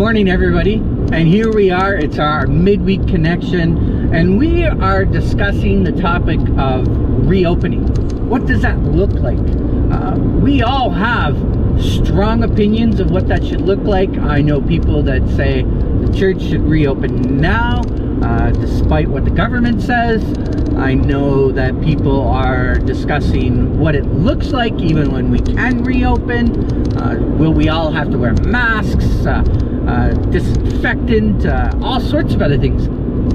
morning, everybody, and here we are. It's our midweek connection, and we are discussing the topic of reopening. What does that look like? We all have strong opinions of what that should look like. I know people that say the church should reopen now, despite what the government says. I know that people are discussing what it looks like even when we can reopen. Will we all have to wear masks, disinfectant, all sorts of other things?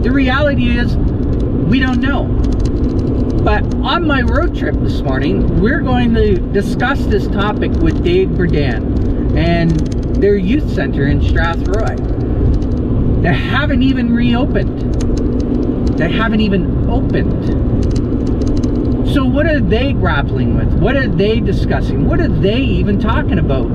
The reality is, we don't know. But on my road trip this morning, we're going to discuss this topic with Dave Burdan and their youth center in Strathroy. They haven't even reopened. They haven't even opened. So what are they grappling with? What are they discussing? What are they even talking about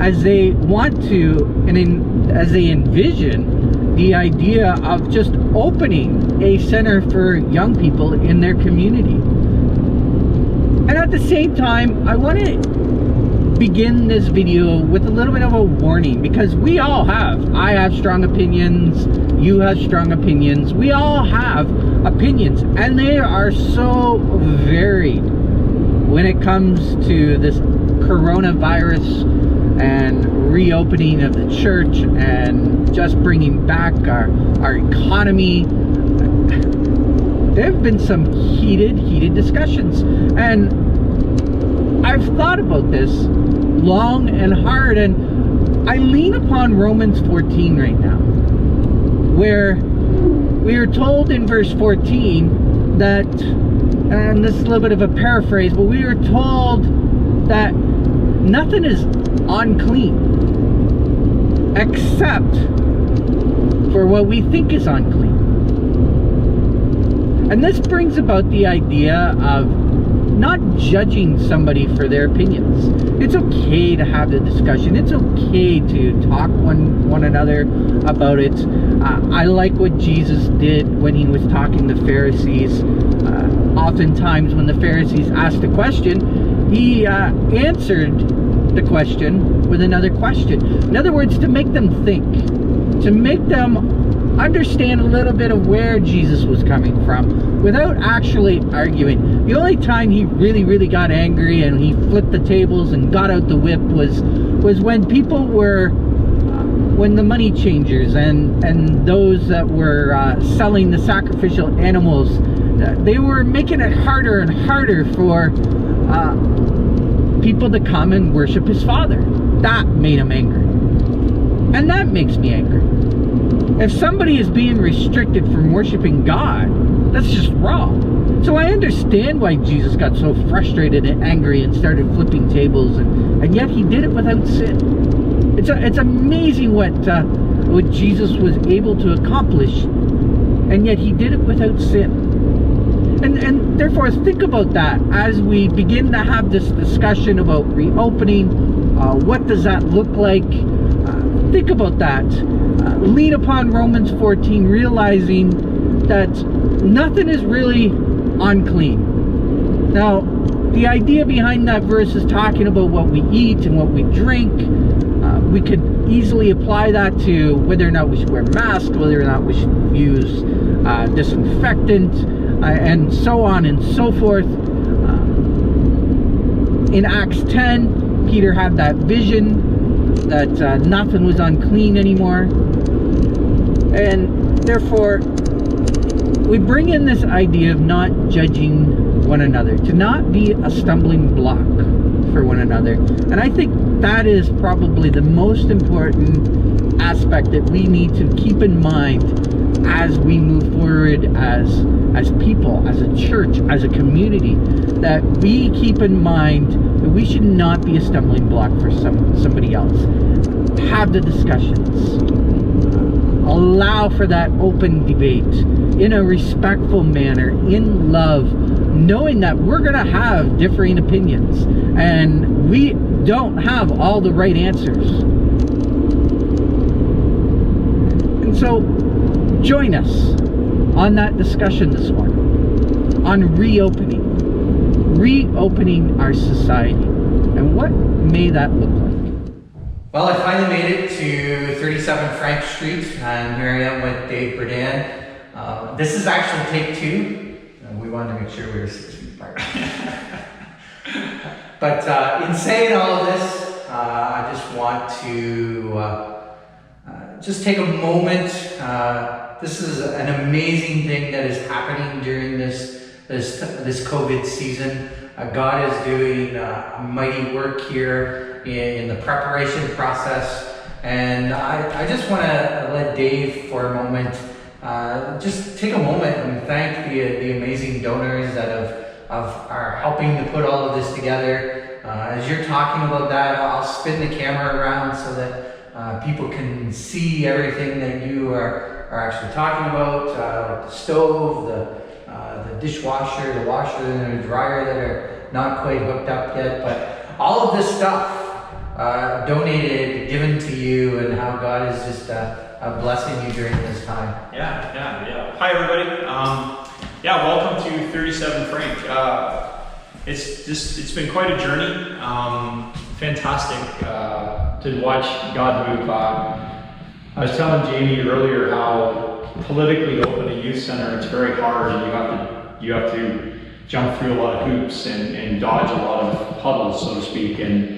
as they want to, and as they envision the idea of just opening a center for young people in their community? And at the same time, I want to begin this video with a little bit of a warning, because we all have, I have strong opinions, you have strong opinions, we all have opinions, and they are so varied when it comes to this coronavirus and reopening of the church and just bringing back our economy. There have been some heated discussions, and I've thought about this long and hard, and I lean upon Romans 14 right now, where we are told in verse 14 that, and this is a little bit of a paraphrase, but we are told that nothing is unclean except for what we think is unclean. And this brings about the idea of not judging somebody for their opinions. It's okay to have the discussion. It's okay to talk one another about it. I like what Jesus did when he was talking to Pharisees. Oftentimes when the Pharisees asked a question, he answered the question with another question. In other words, to make them think, to make them understand a little bit of where Jesus was coming from without actually arguing. The only time he really got angry and he flipped the tables and got out the whip was when people were when the money changers and those that were selling the sacrificial animals, they were making it harder and harder for people to come and worship his Father. That made him angry, and that makes me angry. If somebody is being restricted from worshiping God, that's just wrong. So I understand why Jesus got so frustrated and angry and started flipping tables, and yet he did it without sin. It's amazing what Jesus was able to accomplish, and yet he did it without sin. And therefore, think about that as we begin to have this discussion about reopening. What does that look like? Think about that. Lean upon Romans 14, realizing that nothing is really unclean. Now, the idea behind that verse is talking about what we eat and what we drink. We could easily apply that to whether or not we should wear masks, whether or not we should use disinfectant, and so on and so forth. In Acts 10, Peter had that vision that nothing was unclean anymore, and therefore we bring in this idea of not judging one another, to not be a stumbling block for one another. And I think that is probably the most important aspect that we need to keep in mind as we move forward as people, as a church, as a community, that we keep in mind that we should not be a stumbling block for somebody else. Have the discussions. Allow for that open debate in a respectful manner, in love, knowing that we're going to have differing opinions and we don't have all the right answers. And so join us on that discussion this morning on reopening our society, and what may that look like. Well, I finally made it to 37 Frank Street, and here I am with Dave Berdan. This is actually take two. We wanted to make sure we were 6 feet apart. But in saying all of this, I just want to just take a moment. This is an amazing thing that is happening during this COVID season. God is doing a mighty work here in the preparation process, and I just want to let Dave for a moment just take a moment and thank the amazing donors that are helping to put all of this together. As you're talking about that, I'll spin the camera around so that people can see everything that you are actually talking about, like the stove, the dishwasher, the washer, and the dryer that are not quite hooked up yet, but all of this stuff donated, given to you, and how God is just blessing you during this time. Yeah. Hi, everybody. Welcome to 37 Frank. It's been quite a journey. Fantastic to watch God move. I was telling Jamie earlier how politically to open a youth center, it's very hard, and you have to jump through a lot of hoops and dodge a lot of puddles, so to speak, and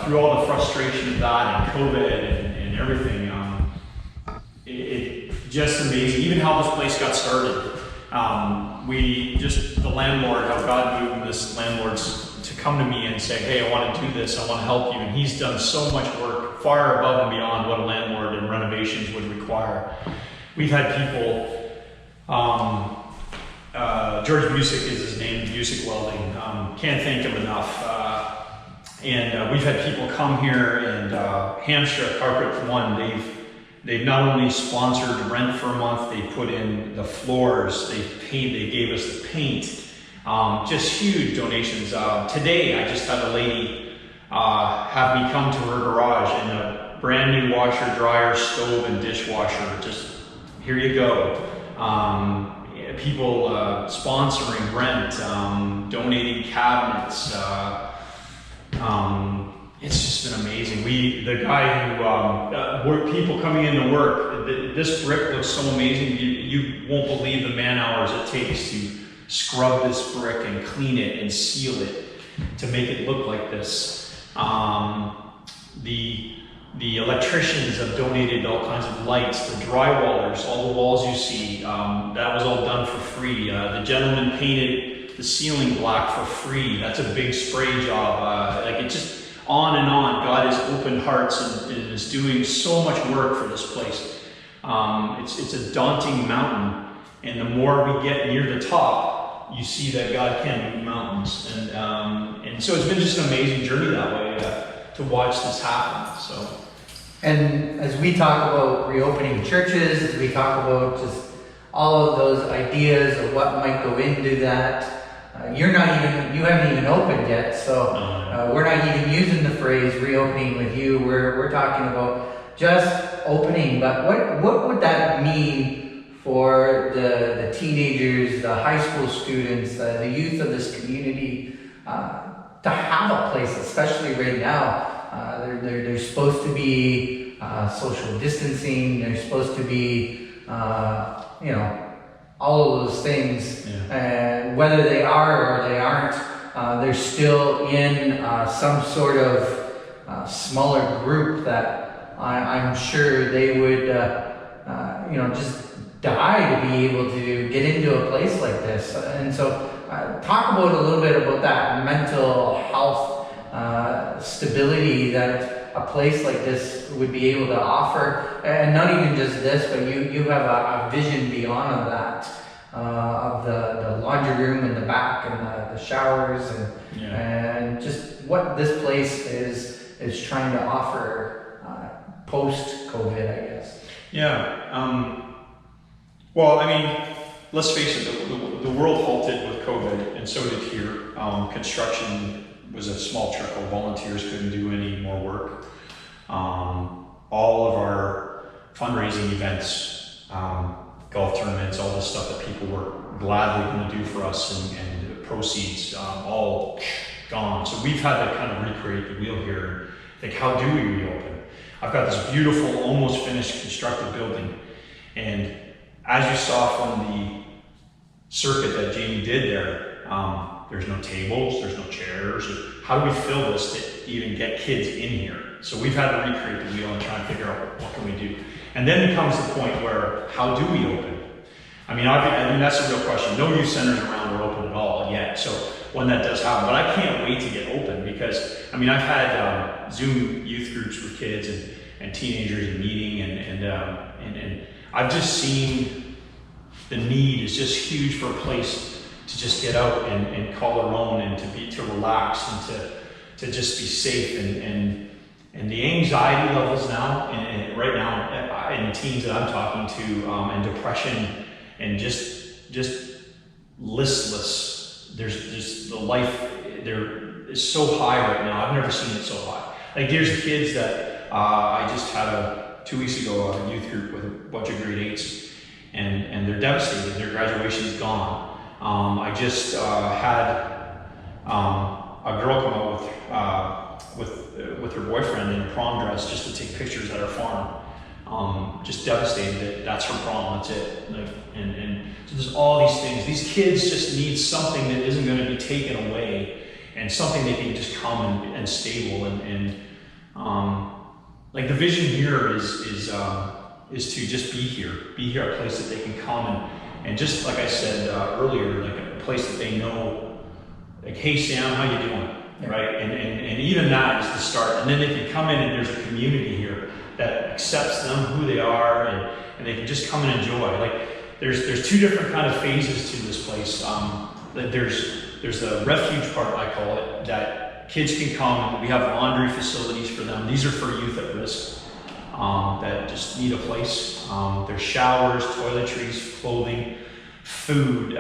through all the frustration of that and COVID and everything, it just amazing. Even how this place got started. The landlord, how God moved this landlords to come to me and say, hey, I want to do this, I want to help you. And he's done so much work, far above and beyond what a landlord and renovations would require. We've had people, George Busick is his name, Busick Welding, can't thank him enough. And we've had people come here, and Hampshire Carpet One, they've not only sponsored rent for a month, they put in the floors, they gave us the paint, just huge donations. Today I just had a lady have me come to her garage and a brand new washer, dryer, stove, and dishwasher. Just here you go. People sponsoring rent, donating cabinets. It's just been amazing. The guy who, people coming into work, this brick looks so amazing. You won't believe the man hours it takes to scrub this brick and clean it and seal it to make it look like this. The electricians have donated all kinds of lights, the drywallers, all the walls you see, that was all done for free. The gentleman painted the ceiling black for free. That's a big spray job. It just on and on. God has opened hearts and is doing so much work for this place. It's a daunting mountain, and the more we get near the top, you see that God can move mountains. And so it's been just an amazing journey that way to watch this happen. So. And as we talk about reopening churches, as we talk about just all of those ideas of what might go into that, you haven't even opened yet, so we're not even using the phrase reopening with you. We're talking about just opening. But what would that mean for the teenagers, the high school students, the youth of this community, to have a place, especially right now? They're supposed to be social distancing. They're supposed to be, all of those things. Yeah. And whether they are or they aren't, they're still in some sort of smaller group that I'm sure they would, just die to be able to get into a place like this. And so talk about a little bit about that mental health stability that a place like this would be able to offer, and not even just this, but you have a vision beyond of that, of the laundry room in the back and the showers and just what this place is trying to offer post-COVID, I guess. Yeah. Well, I mean, let's face it, the world halted with COVID, and so did here. Construction was a small trickle. Volunteers couldn't do any more work. All of our fundraising events, golf tournaments, all the stuff that people were gladly going to do for us, and proceeds all gone. So we've had to kind of recreate the wheel here. Like, how do we reopen? I've got this beautiful, almost finished constructed building. And as you saw from the circuit that Jamie did there, there's no tables, there's no chairs. How do we fill this to even get kids in here? So we've had to recreate the wheel and try and figure out what can we do. And then comes the point where, how do we open? I mean, that's a real question. No youth centers around are open at all yet. So when that does happen, but I can't wait to get open because, I mean, I've had Zoom youth groups with kids and teenagers and meeting and I've just seen the need is just huge for a place to just get out and call their own and to relax and to just be safe and the anxiety levels now and right now in teens that I'm talking to and depression and just listless. There's just the life there is so high right now. I've never seen it so high. Like there's kids that I just had 2 weeks ago a youth group with a bunch of grade 8s and they're devastated. Their graduation is gone. I just had a girl come out with her boyfriend in a prom dress just to take pictures at our farm. Just devastated that that's her prom, that's it. Like, and so there's all these things. These kids just need something that isn't going to be taken away and something they can just come and stable and like the vision here is to just be here, a place that they can come and just like I said earlier, like a place that they know, like, hey Sam, how you doing? Yeah. Right? And even that is the start. And then they can come in and there's a community here that accepts them, who they are, and they can just come and enjoy. Like there's two different kind of phases to this place. There's the refuge part, I call it, that kids can come. We have laundry facilities for them. These are for youth at risk that just need a place. There's showers, toiletries, clothing, food,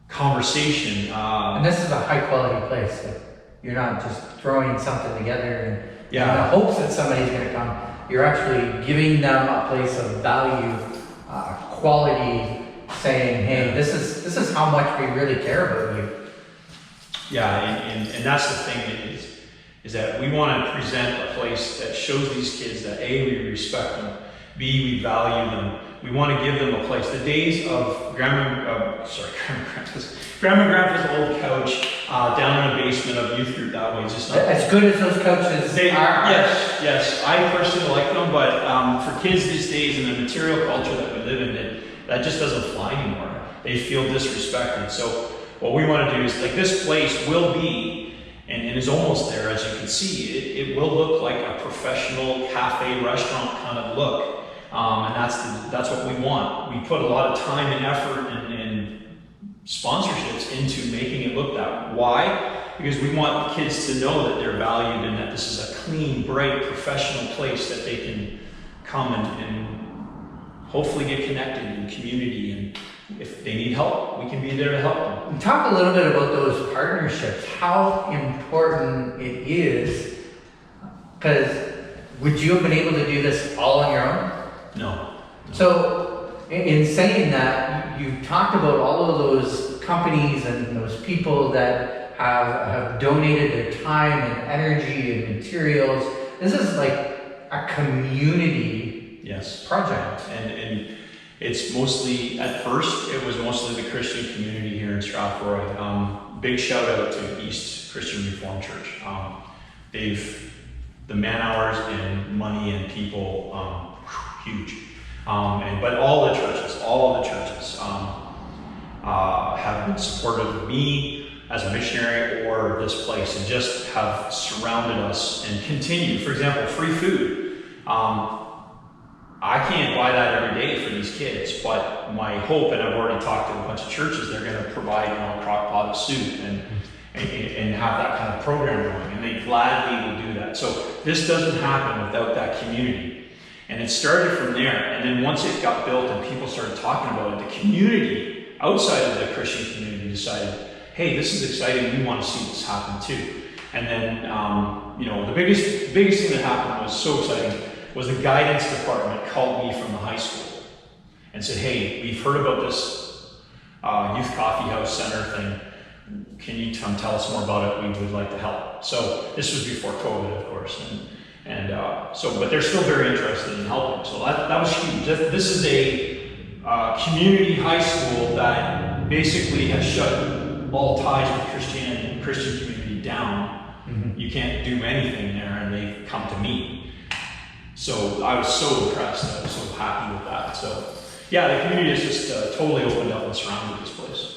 conversation. And this is a high quality place. Like, you're not just throwing something together in the hopes that somebody's going to come. You're actually giving them a place of value, quality, saying, hey, this is how much we really care about you. Yeah, and that's the thing is that we want to present a place that shows these kids that A, we respect them, B, we value them. We want to give them a place. The days of Grandma and Grandpa's old couch down in a basement of youth group that way is just not. As good as those couches are. Yes. I personally like them, but for kids these days in the material culture that we live in, that just doesn't fly anymore. They feel disrespected. So what we want to do is, like, this place will be, and is almost there, as you can see, it will look like a professional cafe restaurant kind of look. And that's what we want. We put a lot of time and effort and sponsorships into making it look that way. Why? Because we want kids to know that they're valued and that this is a clean, bright, professional place that they can come and hopefully get connected in community. And if they need help, we can be there to help them. Talk a little bit about those partnerships, how important it is, because would you have been able to do this all on your own? No. So, in saying that, you've talked about all of those companies and those people that have donated their time and energy and materials. This is like a community project. And it's mostly, at first, it was mostly the Christian community here in Strathroy. Big shout out to East Christian Reformed Church. The man hours and money and people, huge. But all of the churches have been supportive of me as a missionary or this place and just have surrounded us and continue. For example, free food. I can't buy that every day for these kids, but my hope, and I've already talked to a bunch of churches, they're going to provide a crock pot of soup and have that kind of program going, and they gladly will do that. So this doesn't happen without that community. And it started from there, and then once it got built and people started talking about it, the community outside of the Christian community decided, hey, this is exciting, we want to see this happen too. And then, the biggest thing that happened was so exciting, was the guidance department called me from the high school and said, hey, we've heard about this youth coffee house center thing. can you tell us more about it? We would like to help. So this was before COVID, of course, but they're still very interested in helping. So that was huge. This is a community high school that basically has shut all ties with Christian community down. Mm-hmm. You can't do anything there, and they've come to me. So I was so impressed. I was so happy with that. So yeah, the community is just totally opened up and surrounded this place.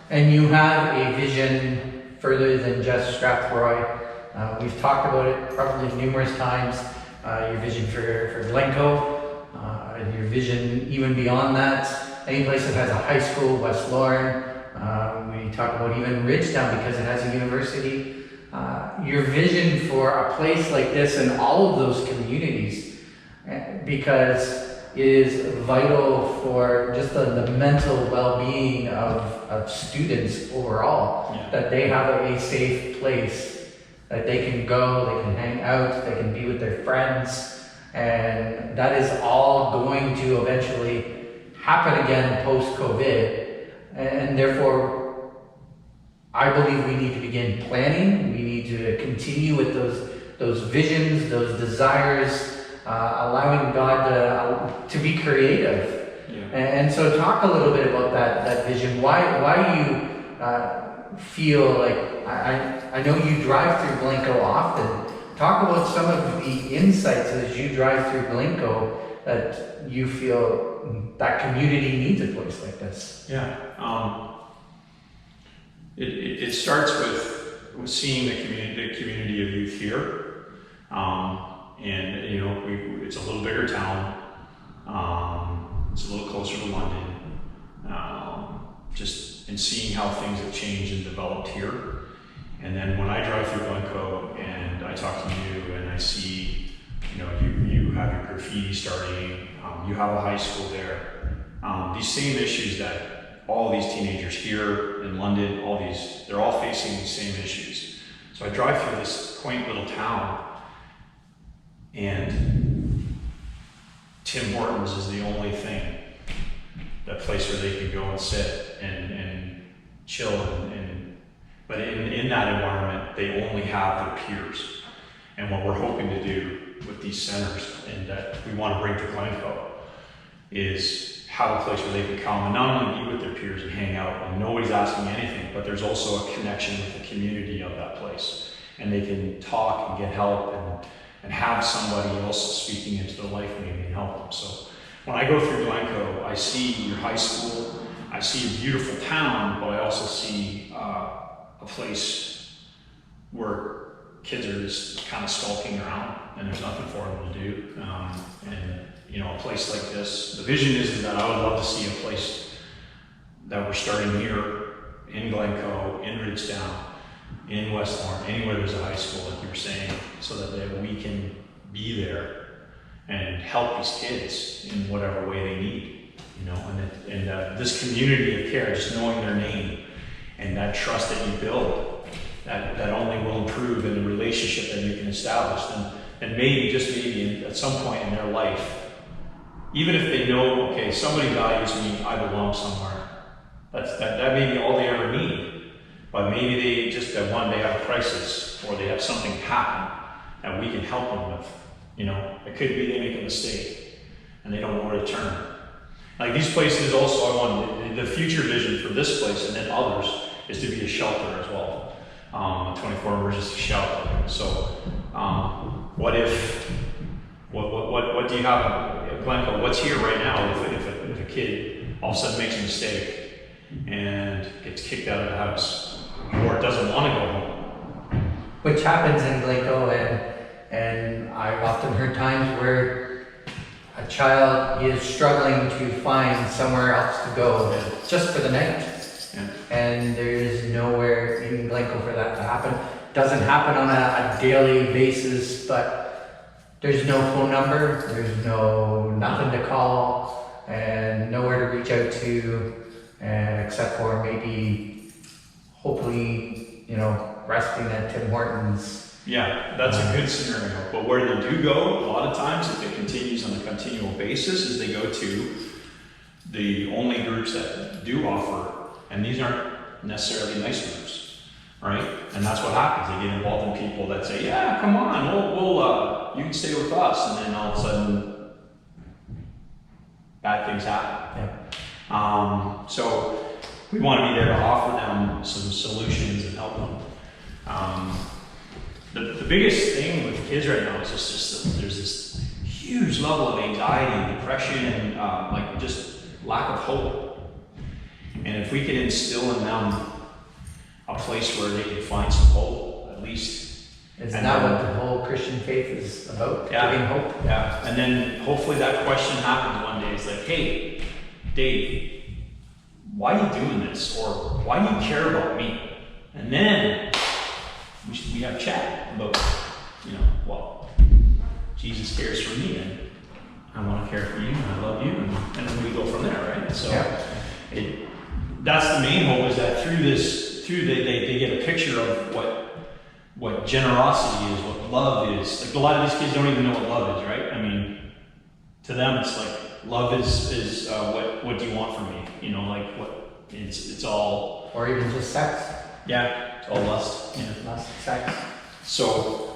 And you have a vision further than just Strathroy. We've talked about it probably numerous times. Your vision for Glencoe, your vision even beyond that. Any place that has a high school, West Lorne. We talk about even Ridgetown because it has a university. Your vision for a place like this and all of those communities, because it is vital for just the mental well-being of students overall, that they have a safe place that they can go, they can hang out, they can be with their friends, and that is all going to eventually happen again post-COVID, and therefore I believe we need to begin planning. We need to continue with those visions, those desires, allowing God to be creative. Yeah. And so talk a little bit about that vision. Why you feel like, I know you drive through Glencoe often. Talk about some of the insights as you drive through Glencoe that you feel that community needs a place like this. Yeah. It starts with seeing the community of youth here, and you know, it's a little bigger town. It's a little closer to London. Just in seeing how things have changed and developed here, and then when I drive through Glencoe and I talk to you and I see, you know, you have your graffiti starting, you have a high school there. These same issues that all these teenagers here in London, they're all facing these same issues. So I drive through this quaint little town, and Tim Hortons is the only thing, that place where they can go and sit and chill, but in that environment, they only have their peers. And what we're hoping to do with these centers, and that we want to bring to Glencoe, is have a place where they can come and not only be with their peers and hang out and nobody's asking anything, but there's also a connection with the community of that place. And they can talk and get help and have somebody else speaking into their life maybe and help them. So when I go through Glencoe, I see your high school, I see a beautiful town, but I also see a place where kids are just kind of skulking around and there's nothing for them to do. And you know, a place like this, the vision is that I would love to see a place that we're starting here in Glencoe, in Ridgetown, in West Lorne, anywhere there's a high school, like you were saying, so that we can be there and help these kids in whatever way they need, you know, and this community of care, just knowing their name and that trust that you build, that only will improve in the relationship that you can establish, and maybe, just maybe, at some point in their life, even if they know, okay, somebody values me, I belong somewhere. That may be all they ever need. But maybe they just, that one, they have a crisis, or they have something happen that we can help them with. You know, it could be they make a mistake and they don't know where to turn. Like these places also, I want, the future vision for this place and then others is to be a shelter as well. A 24 emergency shelter. So, what do you have at Glencoe? What's here right now if a kid all of a sudden makes a mistake and gets kicked out of the house or doesn't want to go home? Which happens in Glencoe, and I've often heard times where a child is struggling to find somewhere else to go just for the night. Yeah. And there is nowhere in Glencoe for that to happen. Doesn't happen on a daily basis, but there's no phone number, there's nothing to call, and nowhere to reach out to, except for maybe, hopefully, you know, resting at Tim Hortons. Yeah, that's a good scenario. But where they do go, a lot of times, if it continues on a continual basis, is they go to the only groups that do offer, and these aren't necessarily nice roofs, right? And that's what happens. They get involved in people that say, yeah, come on, you can stay with us. And then all of a sudden, bad things happen. Yeah. So we want to be there to offer them some solutions and help them. The biggest thing with kids right now is just that there's this huge level of anxiety and depression and like just lack of hope. And if we could instill in them a place where they can find some hope, at least. Isn't that what the whole Christian faith is about? Yeah, Giving hope? Yeah. And then hopefully that question happens one day. It's like, hey, Dave, why are you doing this? Or why do you care about me? And then we have chat about, well, Jesus cares for me and I want to care for you and I love you. And then we go from there, right? So that's the main hope, is that they get a picture of what generosity is, what love is. Like a lot of these kids don't even know what love is, right? I mean, to them it's like love is what do you want from me? Like what it's all. Or even just sex. Yeah, it's all lust. Yeah. Lust, sex. So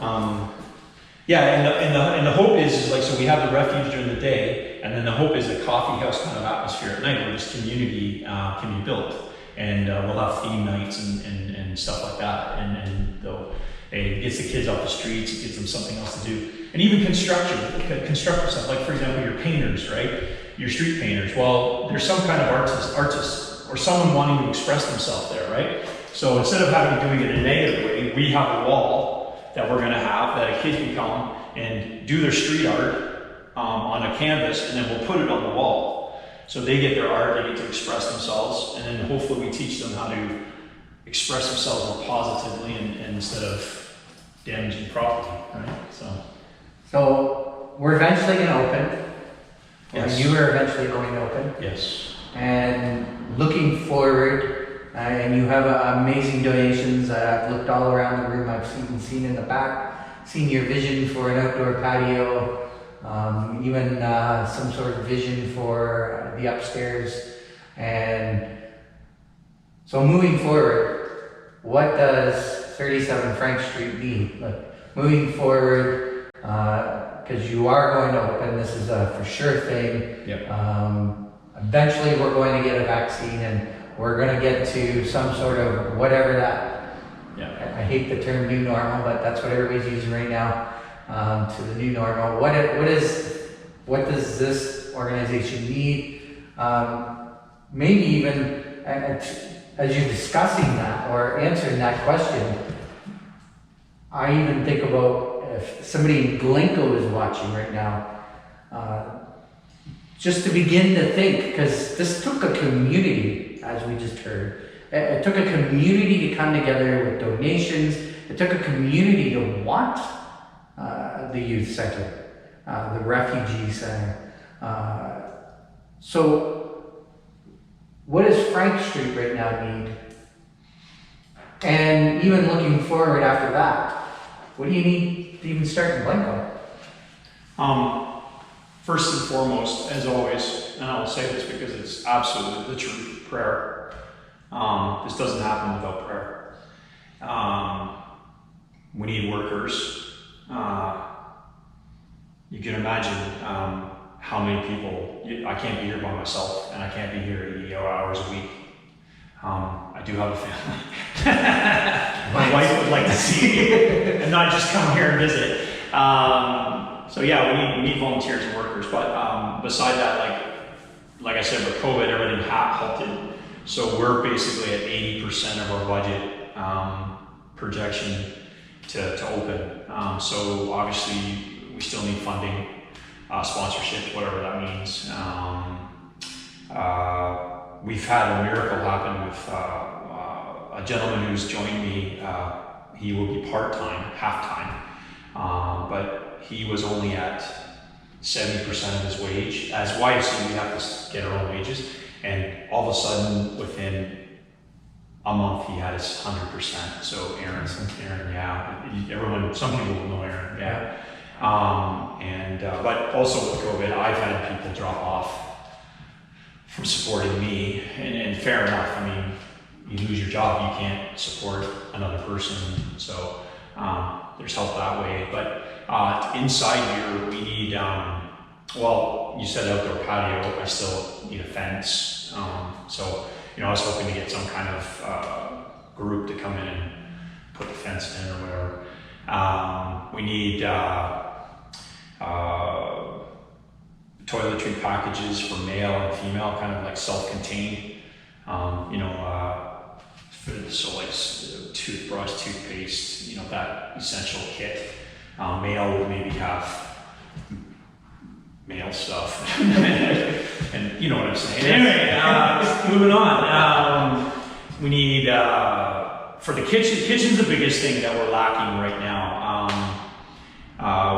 and the hope is like, so we have the refuge during the day, and then the hope is a coffee house kind of atmosphere at night where this community can be built, and we'll have theme nights and stuff like that, and it gets the kids off the streets, it gives them something else to do, and even constructive stuff, like for example your painters, right? Your street painters. Well, there's some kind of artist or someone wanting to express themselves there, right? So instead of doing it in a negative way, we have a wall that we're going to have that a kid can come and do their street art on a canvas, and then we'll put it on the wall. So they get their art, they get to express themselves, and then hopefully we teach them how to express themselves more positively and instead of damaging property, right? So we're eventually going to open. Yes. You are eventually going to open. Yes. And looking forward, and you have amazing donations. I've looked all around the room. I've seen in the back, seen your vision for an outdoor patio, even some sort of vision for the upstairs. And so moving forward, what does 37 Frank Street need? Look, moving forward, because you are going to open, this is a for sure thing. Yep. Eventually we're going to get a vaccine, and we're going to get to some sort of whatever that, I hate the term new normal, but that's what everybody's using right now, to the new normal. What does this organization need? Maybe even as you're discussing that or answering that question, I even think about if somebody in Glencoe is watching right now, just to begin to think, because this took a community, as we just heard. It took a community to come together with donations. It took a community to want the youth center, the refugee center. So what does Frank Street right now need? And even looking forward after that, what do you need to even start in Glencoe? First and foremost, as always, and I will say this because it's absolutely the truth, prayer. This doesn't happen without prayer. We need workers. You can imagine how many people, I can't be here by myself, and I can't be here 80 hours a week. I do have a family. My wife would like to see me and not just come here and visit. So yeah, we need volunteers and workers, but beside that, like I said, with COVID, everything halted. So we're basically at 80% of our budget projection to open. So obviously we still need funding, sponsorships, whatever that means. We've had a miracle happen with a gentleman who's joined me. He will be part-time, half-time, but he was only at 70% of his wage. As YFC, we have to get our own wages, and all of a sudden, within a month, he had his 100%. So Aaron, yeah, everyone, some people will know Aaron, yeah. But also with COVID, I've had people drop off from supporting me, and fair enough. I mean, you lose your job, you can't support another person. So there's help that way. But inside here, we need, well, you said outdoor patio, I still need a fence. So, I was hoping to get some kind of group to come in and put the fence in or whatever. We need toiletry packages for male and female, kind of like self-contained. So like toothbrush, toothpaste, that essential kit. Male would maybe have male stuff. And you know what I'm saying. Anyway, moving on. We need, for the kitchen's the biggest thing that we're lacking right now.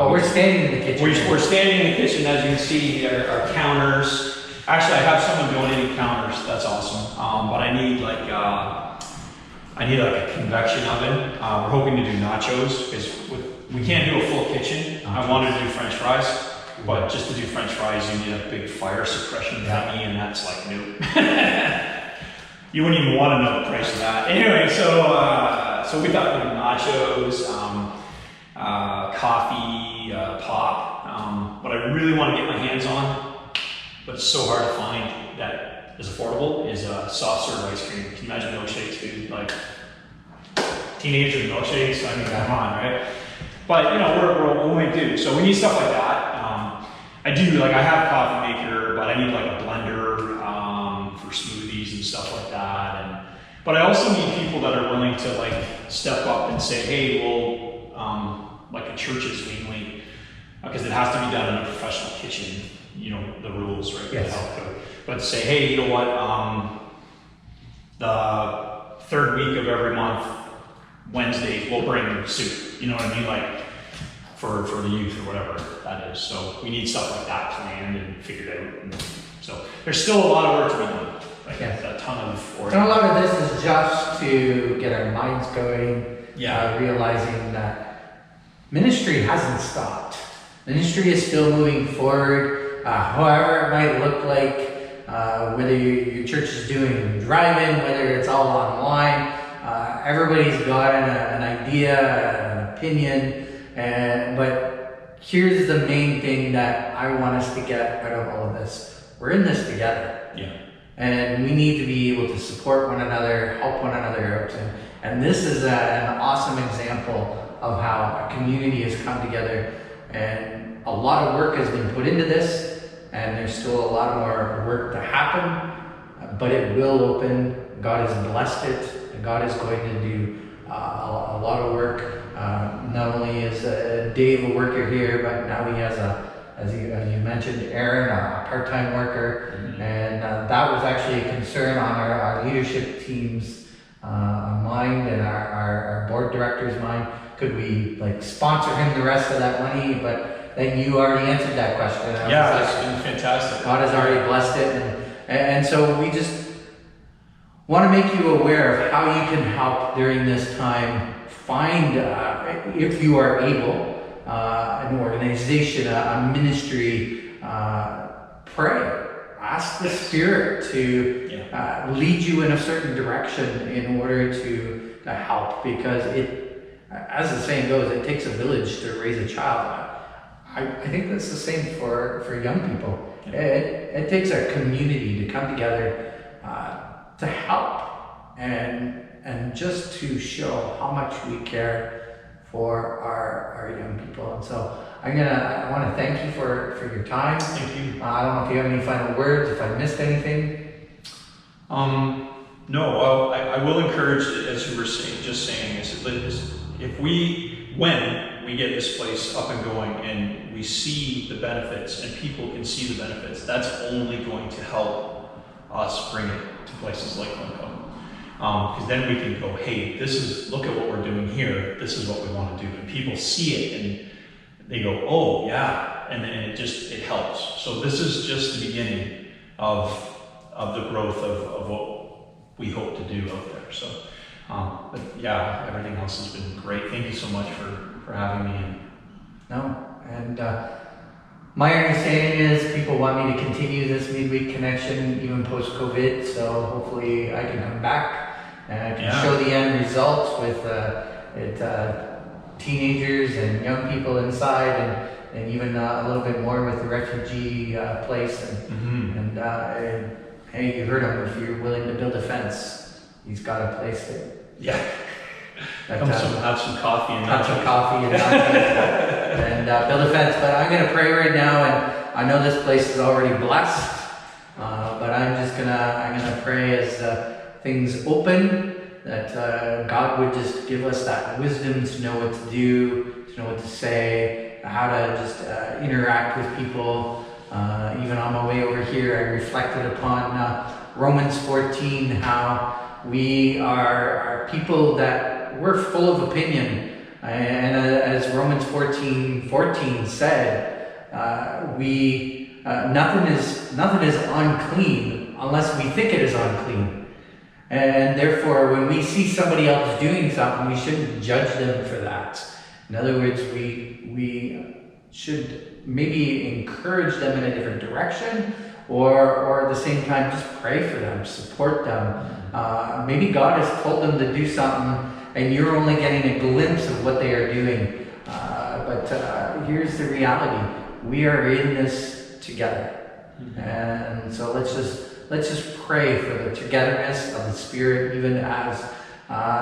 We're standing in the kitchen. We're standing in the kitchen, as you can see, our counters. Actually, I have someone donating counters. That's awesome. But I need like a convection oven. We're hoping to do nachos because we can't do a full kitchen. I wanted to do French fries, but just to do French fries, you need a big fire suppression thingy, and that's like nope. You wouldn't even want to know the price of that. Anyway, so we thought nachos, coffee, pop. What I really want to get my hands on, but it's so hard to find that is affordable, is soft serve ice cream. Can you imagine milkshakes, dude? Like teenager milkshakes. I mean, come on, right? But we're what we do. So we need stuff like that. I have a coffee maker, but I need like a blender for smoothies and stuff like that. But I also need people that are willing to like step up and say, hey, well, like a churches mainly, because it has to be done in a professional kitchen. The rules, right? Yes. The health code. But to say, hey, you know what? The third week of every month, Wednesdays, we'll bring soup. You know what I mean? Like for the youth or whatever that is. So we need stuff like that planned and figured out. And so there's still a lot of work to be done. Like a ton of work. And a lot of this is just to get our minds going. Yeah. Realizing that ministry hasn't stopped. Ministry is still moving forward. However it might look like, whether your church is doing drive-in, whether it's all online, everybody's got an idea, an opinion, but here's the main thing that I want us to get out of all of this. We're in this together. Yeah. And we need to be able to support one another, help one another out. And this is an awesome example of how a community has come together. And a lot of work has been put into this. And there's still a lot more work to happen, but it will open. God has blessed it, and God is going to do a lot of work. Not only is Dave a worker here, but now he has as you mentioned, Aaron, a part-time worker, and that was actually a concern on our leadership team's mind and our board director's mind. Could we sponsor him the rest of that money? But then you already answered that question. Yeah, it's been fantastic. God has already blessed it. And so we just want to make you aware of how you can help during this time. Find, if you are able, an organization, a ministry, pray. Ask the Spirit to lead you in a certain direction in order to help. Because as the saying goes, it takes a village to raise a child. I think that's the same for young people. It takes a community to come together to help and just to show how much we care for our young people. And so I want to thank you for your time. Thank you. I don't know if you have any final words, if I missed anything. No, well, I will encourage, as you were saying, when we get this place up and going and we see the benefits and people can see the benefits, that's only going to help us bring it to places like Lincoln. Because then we can go, hey, look at what we're doing here, this is what we want to do. And people see it and they go, oh yeah, and then it helps. So this is just the beginning of the growth of what we hope to do out there. So, but yeah, everything else has been great. Thank you so much for having me. And my understanding is people want me to continue this midweek connection even post-COVID, so hopefully I can come back and can show the end results with teenagers and young people inside, and even a little bit more with the refugee place. And hey, you heard him. If you're willing to build a fence, he's got a place there. Yeah. Have some coffee and and build a fence. But I'm going to pray right now, and I know this place is already blessed. But I'm gonna pray as things open, that God would just give us that wisdom to know what to do, to know what to say, how to just interact with people. Even on my way over here, I reflected upon Romans 14, how we are people that we're full of opinion. And as Romans 14:14 said, nothing is unclean unless we think it is unclean. And therefore, when we see somebody else doing something, we shouldn't judge them for that. In other words, we should maybe encourage them in a different direction, or at the same time just pray for them, support them. Maybe God has told them to do something and you're only getting a glimpse of what they are doing. But here's the reality. We are in this together. And so let's just pray for the togetherness of the Spirit, even as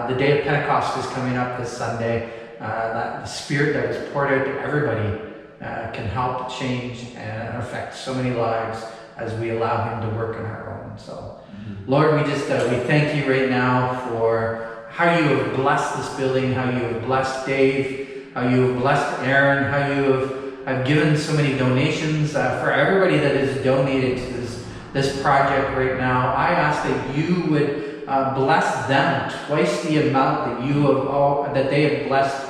the day of Pentecost is coming up this Sunday. That the Spirit that was poured out to everybody can help change and affect so many lives as we allow Him to work in our own. So, Lord, we thank you right now for how you have blessed this building, how you have blessed Dave, how you have blessed Aaron, how you have given so many donations. For everybody that has donated to this project right now, I ask that you would bless them twice the amount that they have blessed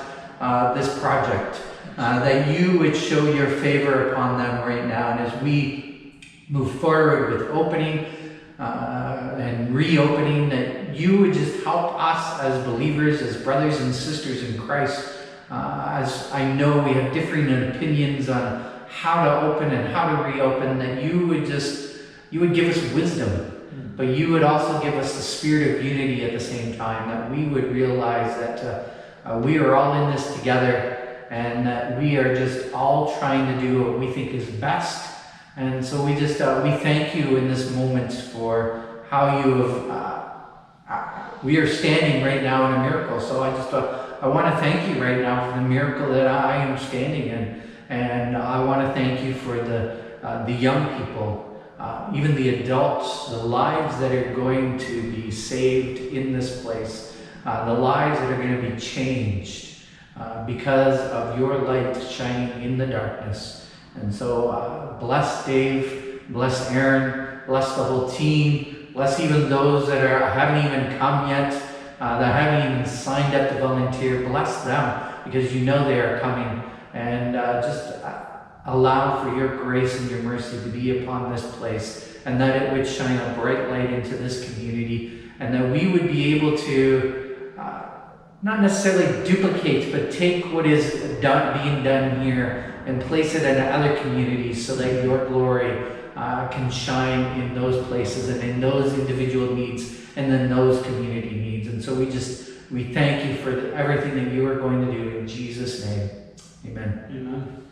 this project. That you would show your favor upon them right now. And as we move forward with opening and reopening, that you would just help us as believers, as brothers and sisters in Christ. As I know we have differing opinions on how to open and how to reopen, that you would give us wisdom, but you would also give us the spirit of unity at the same time, that we would realize that we are all in this together, and that we are just all trying to do what we think is best. And so we thank you in this moment for how you have, we are standing right now in a miracle. So I want to thank you right now for the miracle that I am standing in. And I want to thank you for the young people, even the adults, the lives that are going to be saved in this place, the lives that are going to be changed because of your light shining in the darkness. And so bless Dave, bless Aaron, bless the whole team, bless even those that haven't even come yet, that haven't even signed up to volunteer. Bless them, because you know they are coming. And just allow for your grace and your mercy to be upon this place, and that it would shine a bright light into this community, and that we would be able to not necessarily duplicate, but take what is being done here and place it in other communities, so that your glory can shine in those places and in those individual needs and in those community needs. And so we thank you for everything that you are going to do in Jesus' name. Amen. Amen.